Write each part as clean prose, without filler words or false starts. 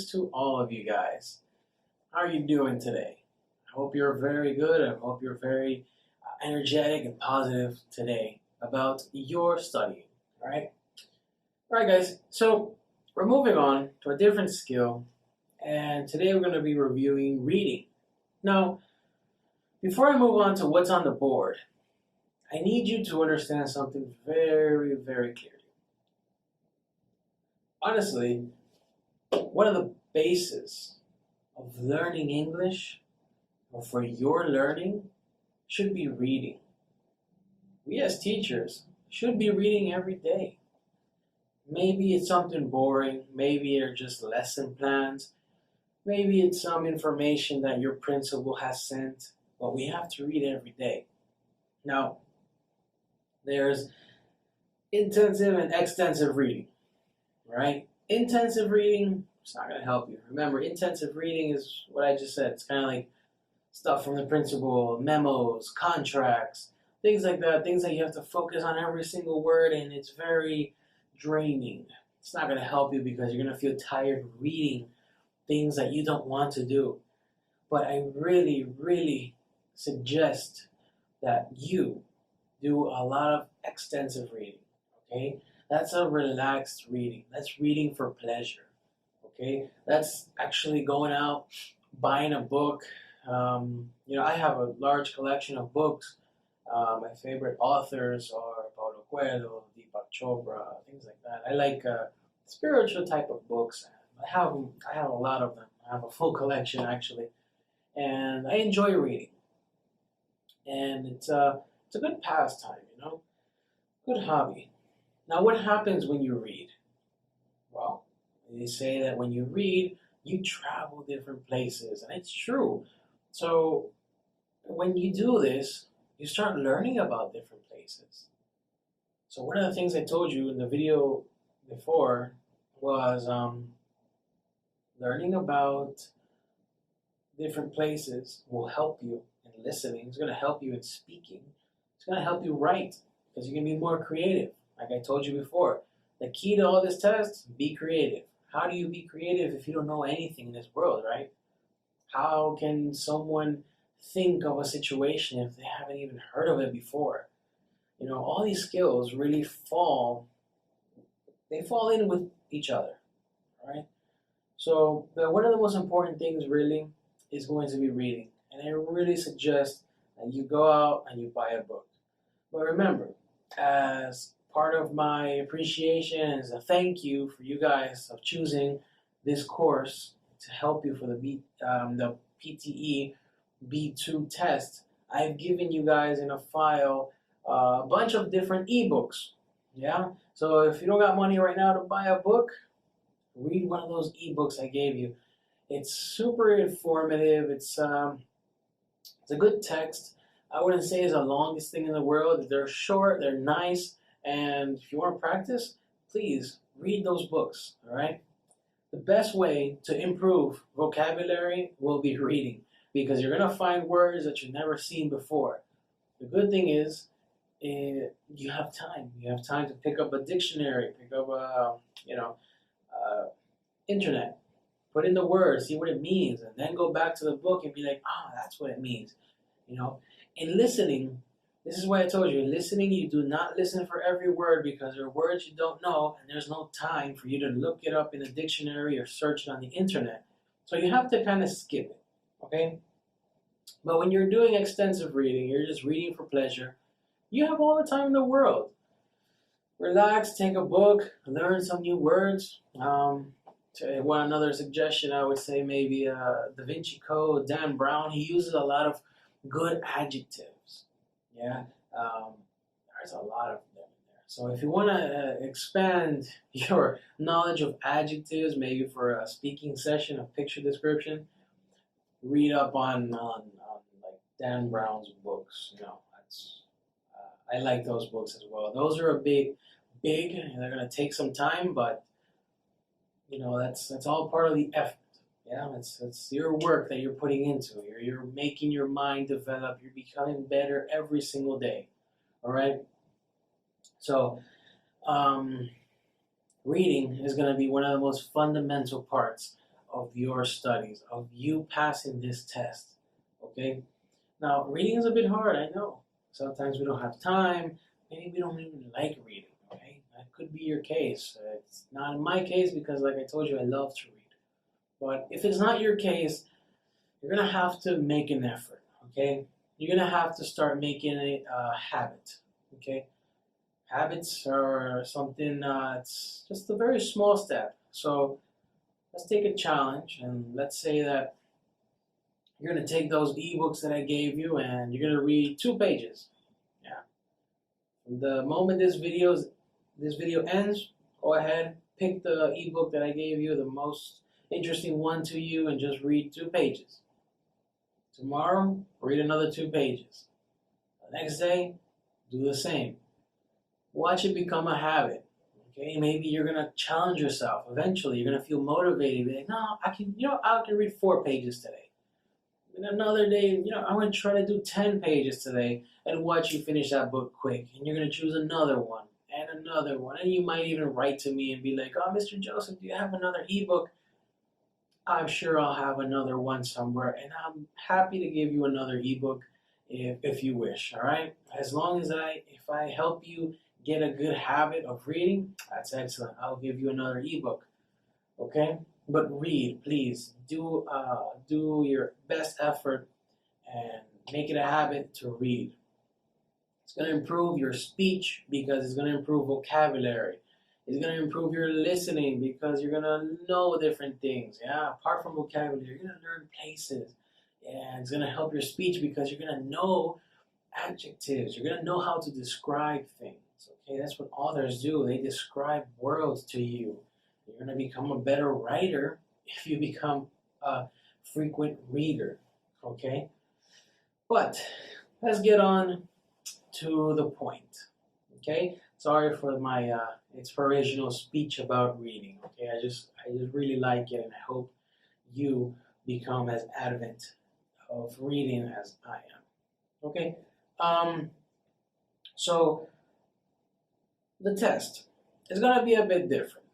Greetings to all of you guys. How are you doing today? I hope you're very good. I hope you're very energetic and positive today about your studying. All right? All right, guys. So we're moving on to a different skill, and today we're going to be reviewing reading. Now, before I move on to what's on the board, I need you to understand something very, very clearly. Honestly, one of the bases of learning English, or for your learning, should be reading. We as teachers should be reading every day. Maybe it's something boring, maybe they're just lesson plans, maybe it's some information that your principal has sent, but we have to read every day. Now, there's intensive and extensive reading, right? Intensive reading, it's not going to help you. Remember, intensive reading is what I just said. It's kind of like stuff from the principal, memos, contracts, things like that, things that you have to focus on every single word, and it's very draining. It's not going to help you because you're going to feel tired reading things that you don't want to do. But I really, really suggest that you do a lot of extensive reading, okay? That's a relaxed reading. That's reading for pleasure, okay? That's actually going out, buying a book. I have a large collection of books. My favorite authors are Paulo Coelho, Deepak Chopra, things like that. I like spiritual type of books. I have a lot of them. I have a full collection actually, and I enjoy reading. And it's a good pastime, good hobby. Now, what happens when you read? Well, they say that when you read, you travel different places, and it's true. So when you do this, you start learning about different places. So one of the things I told you in the video before was learning about different places will help you in listening. It's going to help you in speaking. It's going to help you write because you can be more creative. Like I told you before, the key to all this test, be creative. How do you be creative if you don't know anything in this world, right? How can someone think of a situation if they haven't even heard of it before? All these skills really fall in with each other, right? So one of the most important things really is going to be reading. And I really suggest that you go out and you buy a book. But remember, as part of my appreciation as a thank you for you guys of choosing this course to help you for the PTE B2 test, I've given you guys in a file a bunch of different ebooks. Yeah? So if you don't got money right now to buy a book, read one of those ebooks I gave you. It's super informative. It's a good text. I wouldn't say it's the longest thing in the world. They're short, they're nice, and if you want to practice, please read those books, all right? The best way to improve vocabulary will be reading because you're going to find words that you've never seen before. The good thing is you have time. You have time to pick up a dictionary, pick up internet, put in the words, see what it means, and then go back to the book and be like, that's what it means. In listening, this is why I told you, in listening, you do not listen for every word because there are words you don't know and there's no time for you to look it up in a dictionary or search it on the internet. So you have to kind of skip it, okay? But when you're doing extensive reading, you're just reading for pleasure, you have all the time in the world. Relax, take a book, learn some new words. Another suggestion, I would say maybe Da Vinci Code, Dan Brown, he uses a lot of good adjectives. Yeah, there's a lot of them in there. So if you want to expand your knowledge of adjectives, maybe for a speaking session, a picture description, read up on like Dan Brown's books. I like those books as well. Those are big, and they're gonna take some time, but that's all part of the effort. Yeah, it's your work that you're putting into it. You're making your mind develop. You're becoming better every single day. All right. So, reading is going to be one of the most fundamental parts of your studies, of you passing this test. Okay? Now, reading is a bit hard, I know. Sometimes we don't have time. Maybe we don't even like reading. Okay? That could be your case. It's not in my case because, like I told you, I love to read. But if it's not your case, you're going to have to make an effort. Okay? You're going to have to start making it a habit. Okay? Habits are something, it's just a very small step. So let's take a challenge and let's say that you're going to take those ebooks that I gave you and you're going to read 2 pages. Yeah. The moment this video ends, go ahead, pick the ebook that I gave you, the most interesting one to you, and just read 2 pages. Tomorrow, read another 2 pages. The next day, do the same. Watch it become a habit. Okay, maybe you're gonna challenge yourself. Eventually, you're gonna feel motivated. Be like, no, I can read 4 pages today. And another day, I'm gonna try to do 10 pages today, and watch you finish that book quick. And you're gonna choose another one and another one, and you might even write to me and be like, oh, Mr. Joseph, do you have another ebook? I'm sure I'll have another one somewhere, and I'm happy to give you another ebook if you wish. All right, as long as if I help you get a good habit of reading, that's excellent. I'll give you another ebook. Okay? But read, please. Do your best effort and make it a habit to read. It's going to improve your speech because it's going to improve vocabulary. It's going to improve your listening because you're going to know different things. Yeah, apart from vocabulary, you're going to learn places. And it's going to help your speech because you're going to know adjectives. You're going to know how to describe things. Okay, that's what authors do. They describe worlds to you. You're going to become a better writer if you become a frequent reader. Okay? But let's get on to the point. Okay? Sorry for my inspirational speech about reading. Okay, I just really like it, and I hope you become as adamant of reading as I am. Okay? So the test is going to be a bit different.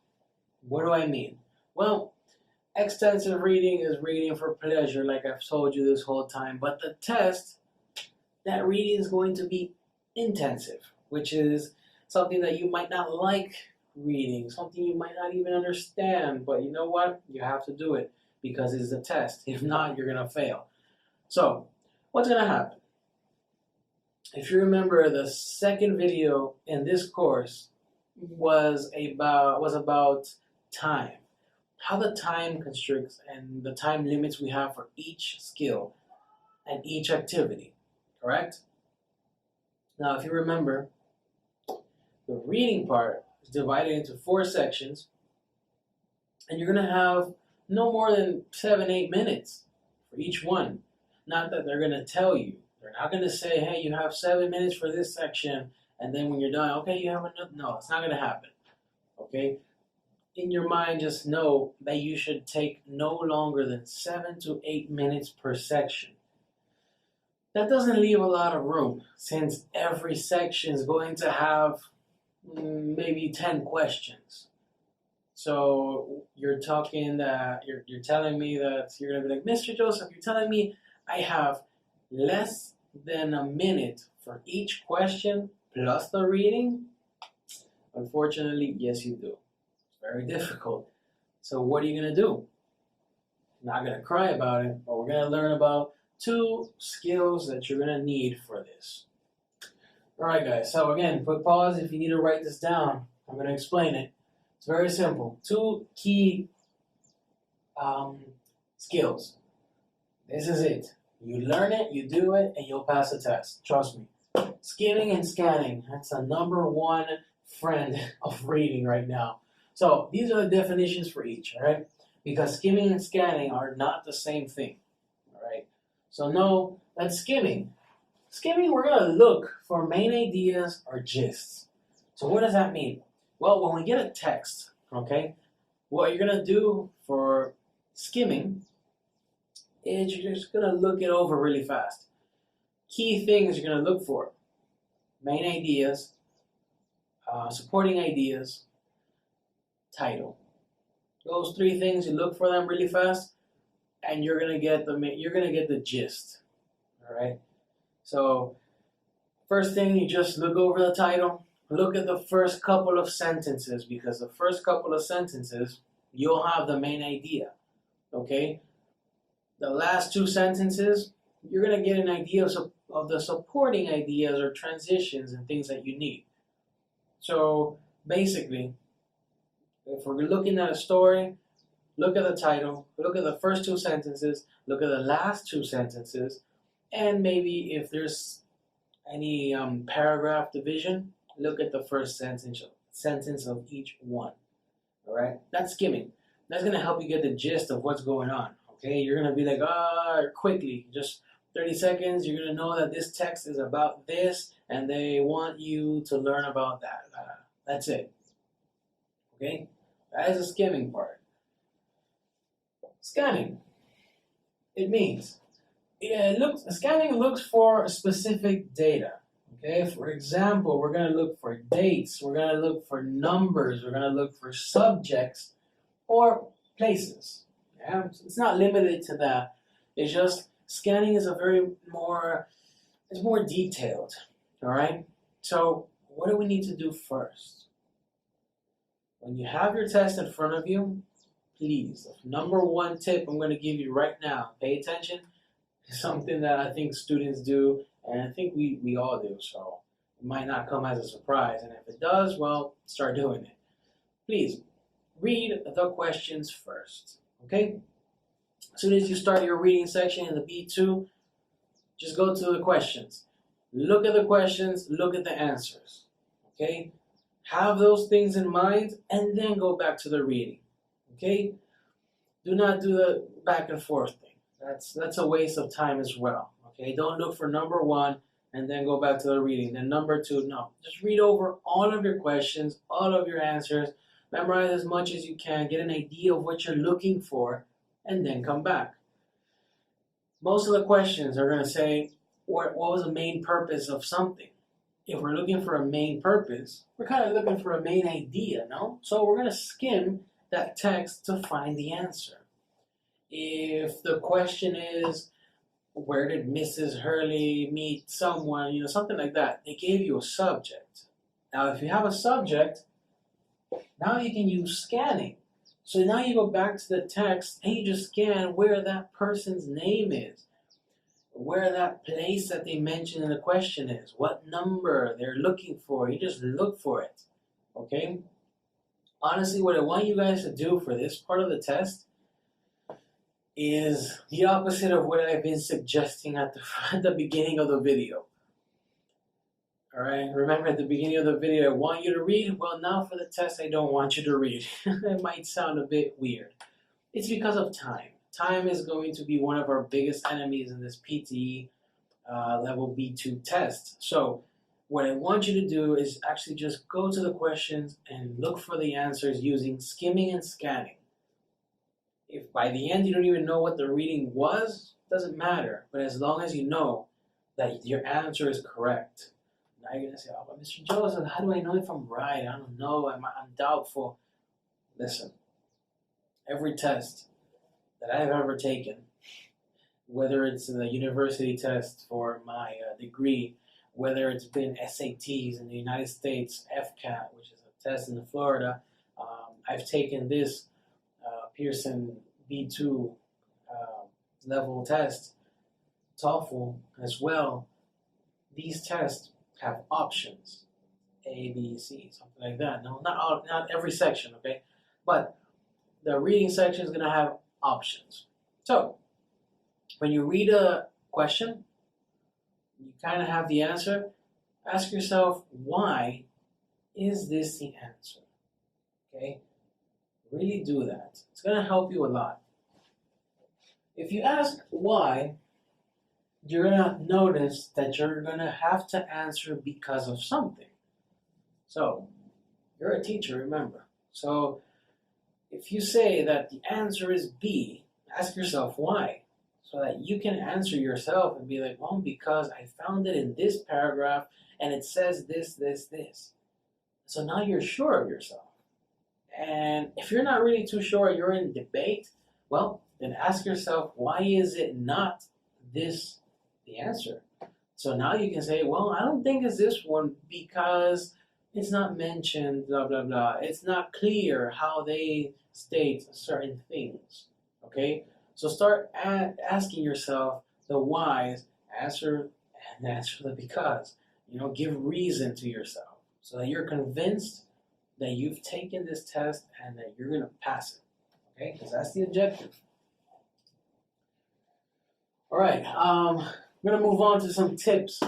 What do I mean? Well, extensive reading is reading for pleasure, like I've told you this whole time. But the test, that reading is going to be intensive, which is something that you might not like reading, something you might not even understand. But you know what? You have to do it because it's a test. If not, you're going to fail. So, what's going to happen? If you remember, the second video in this course was about time. How the time constricts and the time limits we have for each skill and each activity, correct? Now, if you remember, the reading part is divided into 4 sections, and you're going to have no more than 7-8 minutes for each one. Not that they're going to tell you. They're not going to say, hey, you have 7 minutes for this section, and then when you're done, okay, you have another. No, it's not going to happen. Okay? In your mind, just know that you should take no longer than 7 to 8 minutes per section. That doesn't leave a lot of room, since every section is going to have maybe 10 questions. So you're talking that you're telling me that you're going to be like, Mr. Joseph, you're telling me I have less than a minute for each question plus the reading? Unfortunately, yes, you do. It's very difficult. So what are you going to do? I'm not going to cry about it, but we're going to learn about 2 skills that you're going to need for this. All right, guys. So again, put pause if you need to write this down. I'm going to explain it. It's very simple. 2 key skills. This is it. You learn it, you do it, and you'll pass the test. Trust me. Skimming and scanning. That's the #1 friend of reading right now. So these are the definitions for each, all right? Because skimming and scanning are not the same thing, all right? So know that skimming, we're going to look for main ideas or gists. So what does that mean? Well, when we get a text, okay, what you're going to do for skimming is you're just going to look it over really fast. Key things you're going to look for: main ideas, supporting ideas, title. Those three things, you look for them really fast, and you're gonna get the gist. All right. So first thing, you just look over the title. Look at the first couple of sentences, because the first couple of sentences you'll have the main idea. Okay. The last two sentences, you're gonna get an idea of the supporting ideas or transitions and things that you need. So basically, if we're looking at a story, look at the title, look at the first two sentences, look at the last two sentences, and maybe if there's any paragraph division, look at the first sentence of each one. All right, that's skimming. That's gonna help you get the gist of what's going on. Okay, you're gonna be like, quickly, just 30 seconds. You're gonna know that this text is about this, and they want you to learn about that. That's it. Okay, that is the skimming part. Scanning. It means scanning looks for specific data. Okay, for example, we're going to look for dates, we're going to look for numbers, we're going to look for subjects or places. Yeah? It's not limited to that. It's just scanning is it's more detailed. All right. So what do we need to do first? When you have your test in front of you, please, number one tip I'm going to give you right now, pay attention. It's something that I think students do, and I think we all do, so it might not come as a surprise. And if it does, well, start doing it. Please, read the questions first, okay? As soon as you start your reading section in the B2, just go to the questions. Look at the questions, look at the answers, okay? Have those things in mind, and then go back to the reading. Okay? Do not do the back and forth thing. That's a waste of time as well. Okay? Don't look for number one and then go back to the reading. Then number two, no. Just read over all of your questions, all of your answers, memorize as much as you can, get an idea of what you're looking for, and then come back. Most of the questions are going to say, what was the main purpose of something? If we're looking for a main purpose, we're kind of looking for a main idea, no? So we're going to skim that text to find the answer. If the question is, where did Mrs. Hurley meet someone, something like that, they gave you a subject. Now, if you have a subject, now you can use scanning. So now you go back to the text and you just scan where that person's name is, where that place that they mentioned in the question is, what number they're looking for. You just look for it, okay? Honestly, what I want you guys to do for this part of the test is the opposite of what I've been suggesting at the beginning of the video. All right, remember at the beginning of the video, I want you to read. Well, now for the test, I don't want you to read. It might sound a bit weird. It's because of time. Time is going to be one of our biggest enemies in this PTE level B2 test. So what I want you to do is actually just go to the questions and look for the answers using skimming and scanning. If by the end you don't even know what the reading was, it doesn't matter. But as long as you know that your answer is correct. Now you're going to say, oh, but Mr. Joseph, how do I know if I'm right? I don't know. I'm doubtful. Listen, every test that I've ever taken, whether it's the university test for my degree, whether it's been SATs in the United States, FCAT, which is a test in Florida, I've taken this Pearson B2 level test, TOEFL as well. These tests have options, A, B, C, something like that. No, not every section, okay? But the reading section is going to have options. So, when you read a question, you kind of have the answer. Ask yourself, why is this the answer? Okay? Really do that. It's going to help you a lot. If you ask why, you're going to notice that you're going to have to answer because of something. So, you're a teacher, remember. So, if you say that the answer is B, ask yourself why. So that you can answer yourself and be like, well, because I found it in this paragraph and it says this, this, this. So now you're sure of yourself. And if you're not really too sure, you're in debate, well, then ask yourself, why is it not this the answer? So now you can say, well, I don't think it's this one because it's not mentioned, blah, blah, blah. It's not clear how they state certain things. Okay? So start asking yourself the whys, answer and answer the because. Give reason to yourself so that you're convinced that you've taken this test and that you're going to pass it. Okay? Because that's the objective. All right. I'm going to move on to some tips.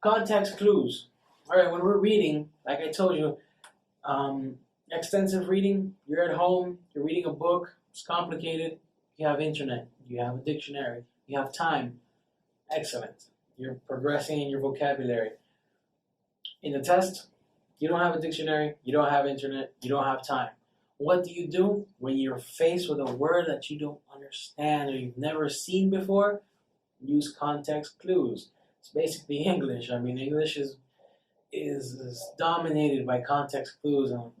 Context clues. All right, when we're reading, like I told you, extensive reading, you're at home, you're reading a book, it's complicated, you have internet, you have a dictionary, you have time. Excellent. You're progressing in your vocabulary. In the test, you don't have a dictionary, you don't have internet, you don't have time. What do you do when you're faced with a word that you don't understand or you've never seen before? Use context clues. It's basically English. I mean, English is dominated by context clues on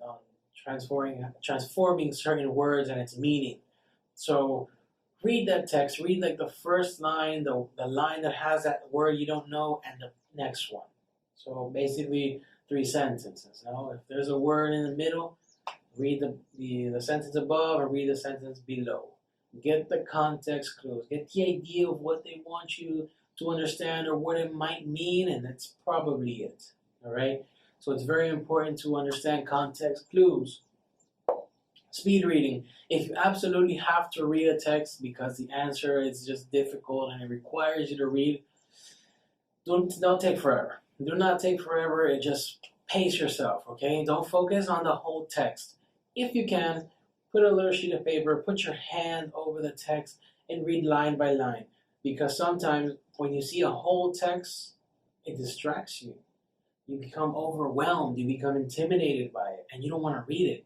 transforming certain words and its meaning. So read that text, read like the first line, the line that has that word you don't know, and the next one. So basically 3 sentences. Now, if there's a word in the middle, read the sentence above and read the sentence below. Get the context clues. Get the idea of what they want you to understand or what it might mean, and that's probably it. All right? So it's very important to understand context clues. Speed reading. If you absolutely have to read a text because the answer is just difficult and it requires you to read, don't take forever. Do not take forever. It just pace yourself, okay? Don't focus on the whole text. If you can, put a little sheet of paper, put your hand over the text, and read line by line. Because sometimes when you see a whole text, it distracts you. You become overwhelmed, you become intimidated by it, and you don't want to read it.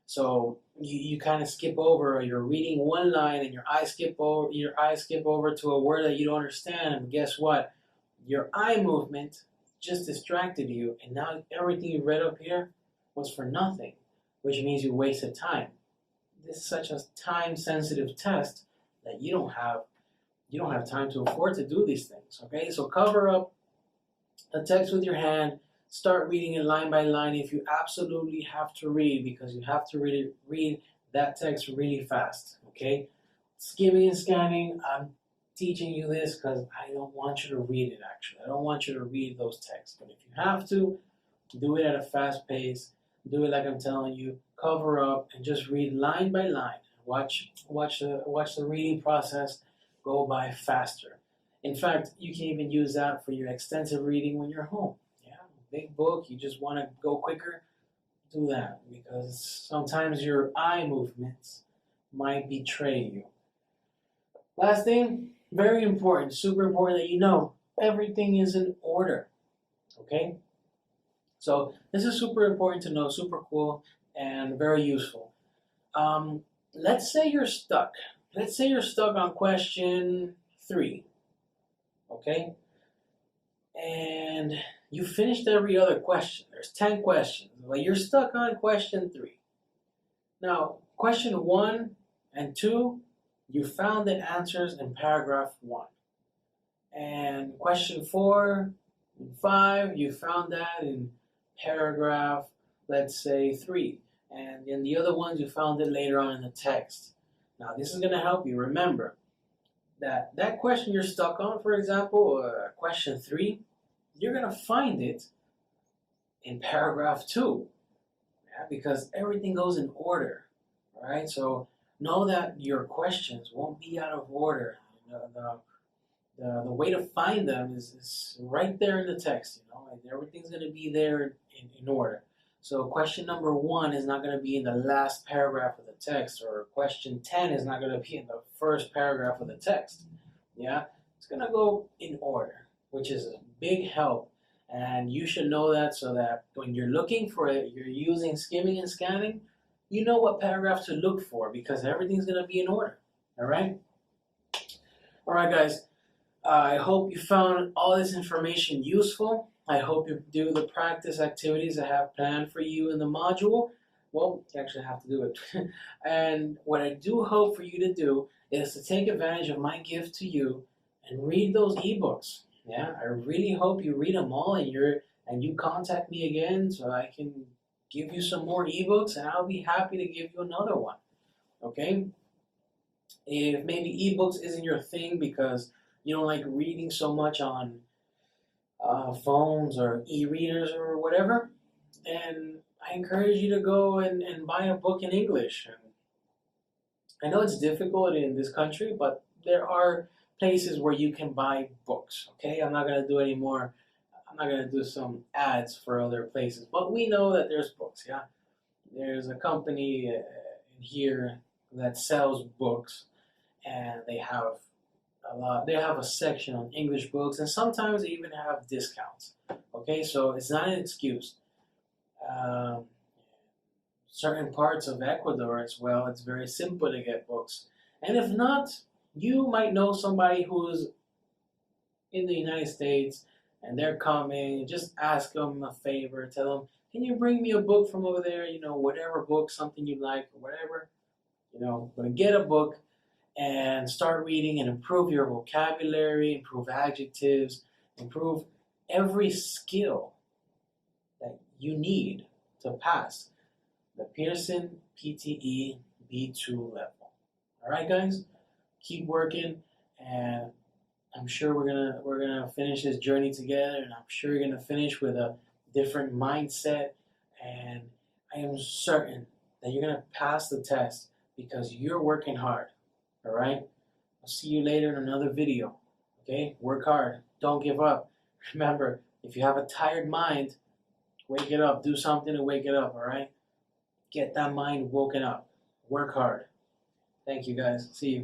So you kind of skip over, or you're reading one line and your eyes skip over to a word that you don't understand, and guess what? Your eye movement just distracted you, and now everything you read up here was for nothing, which means you wasted time. This is such a time-sensitive test that you don't have time to afford to do these things. Okay, so cover up the text with your hand. Start reading it line by line if you absolutely have to read, because you have to read that text really fast. Okay, skimming and scanning. I'm teaching you this because I don't want you to read it. Actually, I don't want you to read those texts. But if you have to, do it at a fast pace. Do it like I'm telling you. Cover up and just read line by line. Watch the reading process go by faster. In fact, you can even use that for your extensive reading when you're home. Yeah, big book, you just want to go quicker, do that, because sometimes your eye movements might betray you. Last thing, very important, super important that you know everything is in order. Okay? So this is super important to know, super cool, and very useful. Let's say you're stuck. Let's say you're stuck on question 3. Okay? And you finished every other question. There's 10 questions, but you're stuck on question 3. Now, question 1 and 2, you found the answers in paragraph 1. And question 4 and 5, you found that in paragraph, let's say 3. And in the other ones, you found it later on in the text. Now, this is going to help you. Remember that question you're stuck on, for example, question 3, you're going to find it in paragraph 2, yeah, because everything goes in order, all right? So know that your questions won't be out of order. The way to find them is right there in the text, and everything's going to be there in order. So question number 1 is not going to be in the last paragraph of the text, or question 10 is not going to be in the first paragraph of the text. Yeah, it's going to go in order, which is a big help. And you should know that, so that when you're looking for it, you're using skimming and scanning, you know what paragraph to look for, because everything's going to be in order. All right? All right, guys. I hope you found all this information useful. I hope you do the practice activities I have planned for you in the module. well, you actually have to do it. And what I do hope for you to do is to take advantage of my gift to you and read those ebooks. Yeah, I really hope you read them all and you contact me again so I can give you some more ebooks and I'll be happy to give you another one. Okay? If maybe ebooks isn't your thing because you don't like reading so much on phones or e-readers or whatever, and I encourage you to go and buy a book in English. And I know it's difficult in this country, but there are places where you can buy books. Okay, I'm not gonna do any more. I'm not gonna do some ads for other places, but we know that there's books. Yeah, there's a company here that sells books, and they have a lot. They have a section on English books, and sometimes they even have discounts. Okay, so it's not an excuse. Um, Certain parts of Ecuador as well, it's very simple to get books. And if not, you might know somebody who's in the United States and they're coming. Just ask them a favor. Tell them, can you bring me a book from over there? You know, whatever book, something you like or whatever. You know, but get a book and start reading and improve your vocabulary, improve adjectives, improve every skill that you need to pass the Pearson PTE B2 level. All right, guys, keep working, and I'm sure we're gonna finish this journey together, and I'm sure you're gonna finish with a different mindset, and I am certain that you're gonna pass the test because you're working hard. All right. I'll see you later in another video. Okay, work hard. Don't give up. Remember, if you have a tired mind, wake it up. Do something to wake it up. All right. Get that mind woken up. Work hard. Thank you, guys. See you.